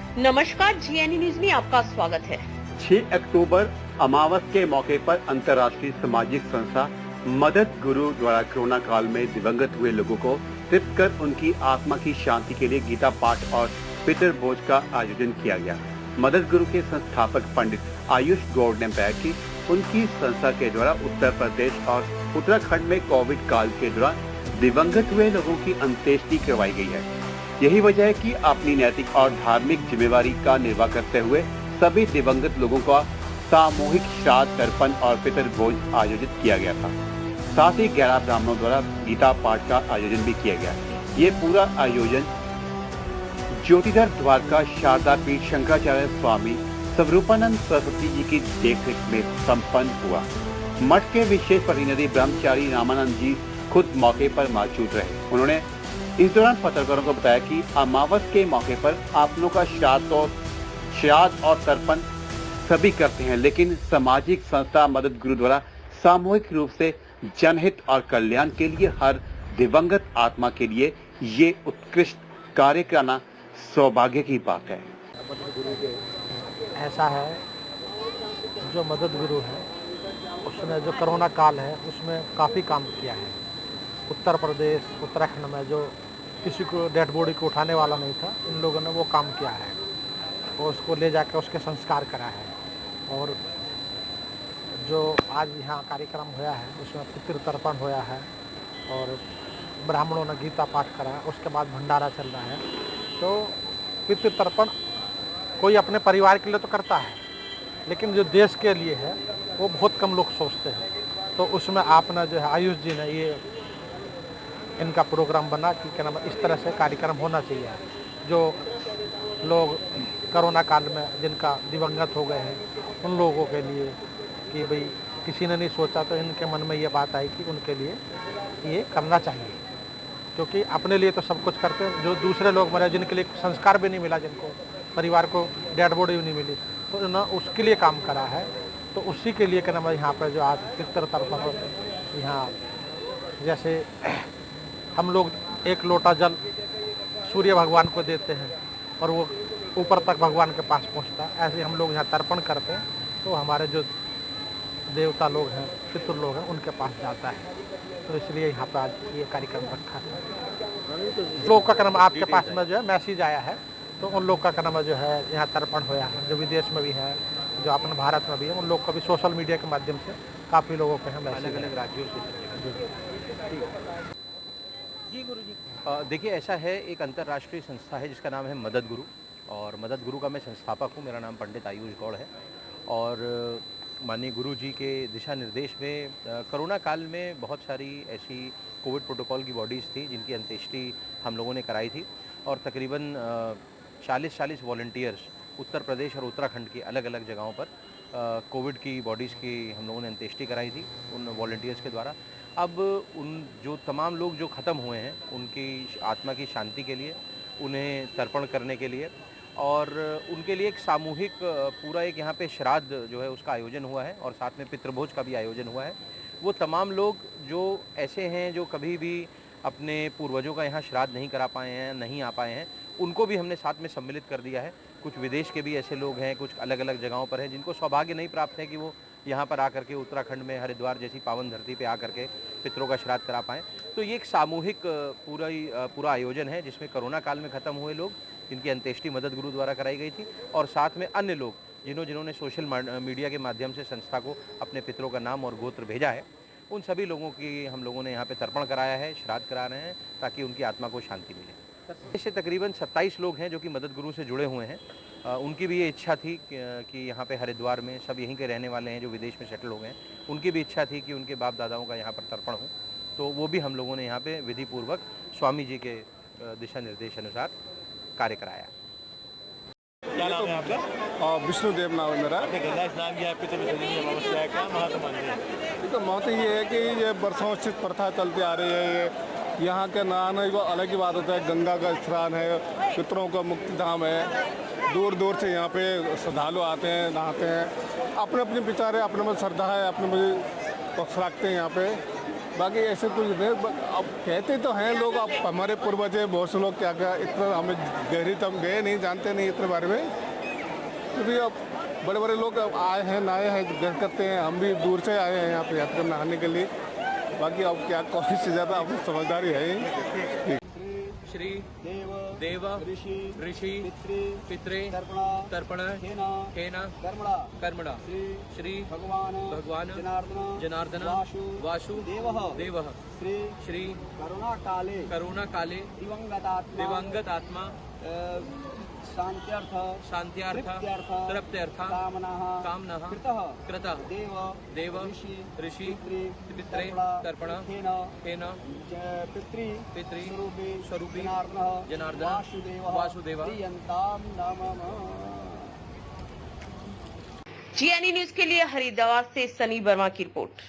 नमस्कार, GNE news में आपका स्वागत है। 6 अक्टूबर अमावस के मौके पर अंतर्राष्ट्रीय सामाजिक संस्था मदद गुरु द्वारा कोरोना काल में दिवंगत हुए लोगों को तृप्त कर उनकी आत्मा की शांति के लिए गीता पाठ और पितृ भोज का आयोजन किया गया। मदद गुरु के संस्थापक पंडित आयुष गौड़ ने बताया कि उनकी संस्था के द्वारा उत्तर प्रदेश और उत्तराखंड में कोविड काल के दौरान दिवंगत हुए लोगों की अंत्येष्टि करवाई गई है। यही वजह है कि अपनी नैतिक और धार्मिक जिम्मेवारी का निर्वाह करते हुए सभी दिवंगत लोगों का सामूहिक श्राद्ध, तर्पण और पितृ भोज आयोजित किया गया था। साथ ही 11 ब्राह्मणों द्वारा गीता पाठ का आयोजन भी किया गया। ये पूरा आयोजन ज्योतिधर द्वारका शारदा पीठ शंकराचार्य स्वामी स्वरूपानंद सरस्वती जी की देखरेख में संपन्न हुआ। मठ के विशेष प्रतिनिधि ब्रह्मचारी रामानंद जी खुद मौके पर मौजूद रहे। उन्होंने इस दौरान पत्रकारों को बताया कि अमावस के मौके पर आप लोगों का श्राद्ध और तर्पण सभी करते हैं, लेकिन सामाजिक संस्था मदद गुरु द्वारा सामूहिक रूप से जनहित और कल्याण के लिए हर दिवंगत आत्मा के लिए ये उत्कृष्ट कार्य करना सौभाग्य की बात है। ऐसा है, जो मदद गुरु है उसने जो कोरोना काल है उसमें काफ़ी काम किया है। उत्तर प्रदेश उत्तराखंड में जो किसी को डेड बॉडी को उठाने वाला नहीं था, इन लोगों ने वो काम किया है और उसको ले जाकर उसके संस्कार करा है। और जो आज यहाँ कार्यक्रम हुआ है उसमें पितृ तर्पण हुआ है और ब्राह्मणों ने गीता पाठ करा, उसके बाद भंडारा चल रहा है। तो पितृ तर्पण कोई अपने परिवार के लिए तो करता है, लेकिन जो देश के लिए है वो बहुत कम लोग सोचते हैं। तो उसमें आपने जो है आयुष जी ने ये इनका प्रोग्राम बना कि क्या नाम इस तरह से कार्यक्रम होना चाहिए। जो लोग कोरोना काल में जिनका दिवंगत हो गए हैं उन लोगों के लिए कि भाई किसी ने नहीं सोचा, तो इनके मन में ये बात आई कि उनके लिए ये करना चाहिए, क्योंकि अपने लिए तो सब कुछ करते हैं। जो दूसरे लोग मरे जिनके लिए संस्कार भी नहीं मिला, जिनको परिवार को डेड बॉडी भी नहीं मिली, तो उन्होंने उसके लिए काम करा है। तो उसी के लिए क्या नाम यहाँ पर जो आज पितृ तर्पण यहाँ जैसे हम लोग एक लोटा जल सूर्य भगवान को देते हैं और वो ऊपर तक भगवान के पास पहुंचता है, ऐसे हम लोग यहाँ तर्पण करते हैं तो हमारे जो देवता लोग हैं, पितृ लोग हैं, उनके पास जाता है। तो इसलिए यहाँ पर आज ये कार्यक्रम रखा है। लोग का कर्म आपके पास में जो है मैसेज आया है, तो उन लोग का कर्म जो है यहाँ तर्पण होया है, जो विदेश में भी है, जो अपने भारत में भी है, उन लोग का भी सोशल मीडिया के माध्यम से काफ़ी लोगों के हैं मैसेज। अलग अलग राज्यों से जी गुरु जी। देखिए, ऐसा है, एक अंतर्राष्ट्रीय संस्था है जिसका नाम है मदद गुरु, और मदद गुरु का मैं संस्थापक हूँ। मेरा नाम पंडित आयुष गौड़ है और माननीय गुरु जी के दिशा निर्देश में कोरोना काल में बहुत सारी ऐसी कोविड प्रोटोकॉल की बॉडीज़ थी जिनकी अंत्येष्टि हम लोगों ने कराई थी, और तकरीबन 40 वॉलंटियर्स उत्तर प्रदेश और उत्तराखंड की अलग अलग जगहों पर कोविड की बॉडीज़ की हम लोगों ने अंत्येष्टि कराई थी उन वॉलंटियर्स के द्वारा। अब उन जो तमाम लोग जो ख़त्म हुए हैं उनकी आत्मा की शांति के लिए, उन्हें तर्पण करने के लिए और उनके लिए एक सामूहिक पूरा एक यहाँ पे श्राद्ध जो है उसका आयोजन हुआ है, और साथ में पितृभोज का भी आयोजन हुआ है। वो तमाम लोग जो ऐसे हैं जो कभी भी अपने पूर्वजों का यहाँ श्राद्ध नहीं करा पाए हैं, नहीं आ पाए हैं, उनको भी हमने साथ में सम्मिलित कर दिया है। कुछ विदेश के भी ऐसे लोग हैं, कुछ अलग अलग जगहों पर हैं जिनको सौभाग्य नहीं प्राप्त है कि वो यहाँ पर आकर के उत्तराखंड में हरिद्वार जैसी पावन धरती पे आकर के पितरों का श्राद्ध करा पाएँ। तो ये एक सामूहिक पूरा आयोजन है जिसमें कोरोना काल में ख़त्म हुए लोग जिनकी अंत्येष्टि मदद गुरु द्वारा कराई गई थी, और साथ में अन्य लोग जिन्होंने सोशल मीडिया के माध्यम से संस्था को अपने पितरों का नाम और गोत्र भेजा है, उन सभी लोगों की हम लोगों ने यहाँ पे तर्पण कराया है, श्राद्ध करा रहे हैं ताकि उनकी आत्मा को शांति मिले। इससे तकरीबन 27 लोग हैं जो कि मदद गुरु से जुड़े हुए हैं। उनकी भी ये इच्छा थी कि यहाँ पे हरिद्वार में सब यहीं के रहने वाले हैं जो विदेश में सेटल हो गए हैं, उनकी भी इच्छा थी कि उनके बाप दादाओं का यहाँ पर तर्पण हो, तो वो भी हम लोगों ने यहाँ पे विधि पूर्वक स्वामी जी के दिशा निर्देश अनुसार कार्य कराया। क्या नाम है आपका? विष्णुदेव नाम है मेरा। नाम क्या है? पितृ विसर्जन अमावस्या है, क्या महत्व मानते हैं? ये तो महत्व ये है कि ये वर्षों से प्रथा चलती आ रही है। ये यहाँ के नहाने को अलग ही बात होता है, गंगा का स्नान है, पितरों का मुक्ति धाम है। दूर दूर से यहाँ पे श्रद्धालु आते हैं, नहाते हैं, अपने अपने विचार है, अपने में श्रद्धा है, अपने में पक्ष रखते हैं यहाँ पे। बाकी ऐसे कुछ नहीं। अब कहते तो हैं लोग, अब हमारे पूर्वज है बहुत से लोग क्या क्या, इतना हमें गहरी तो हम गए नहीं, जानते नहीं इतने बारे में। क्योंकि अब बड़े बड़े लोग आए हैं नए हैं घर करते हैं, हम भी दूर से आए हैं यहाँ पे यात्रा नहाने के लिए। बाकी अब क्या कौन से ज़्यादा अब समझदारी है। श्री देव ऋषि पितरे तर्पण हेना कर्मणा श्री भगवान जनार्दन वासु देव श्री करुणा काले दिवंगत आत्मा शांत्यार्थ तृप्त्यर्थ कामना कृतः देव ऋषि पितरे तर्पण हेन पितृ स्वरूपी जनार्दन वासुदेव। जीएनई न्यूज के लिए हरिद्वार से सनी वर्मा की रिपोर्ट।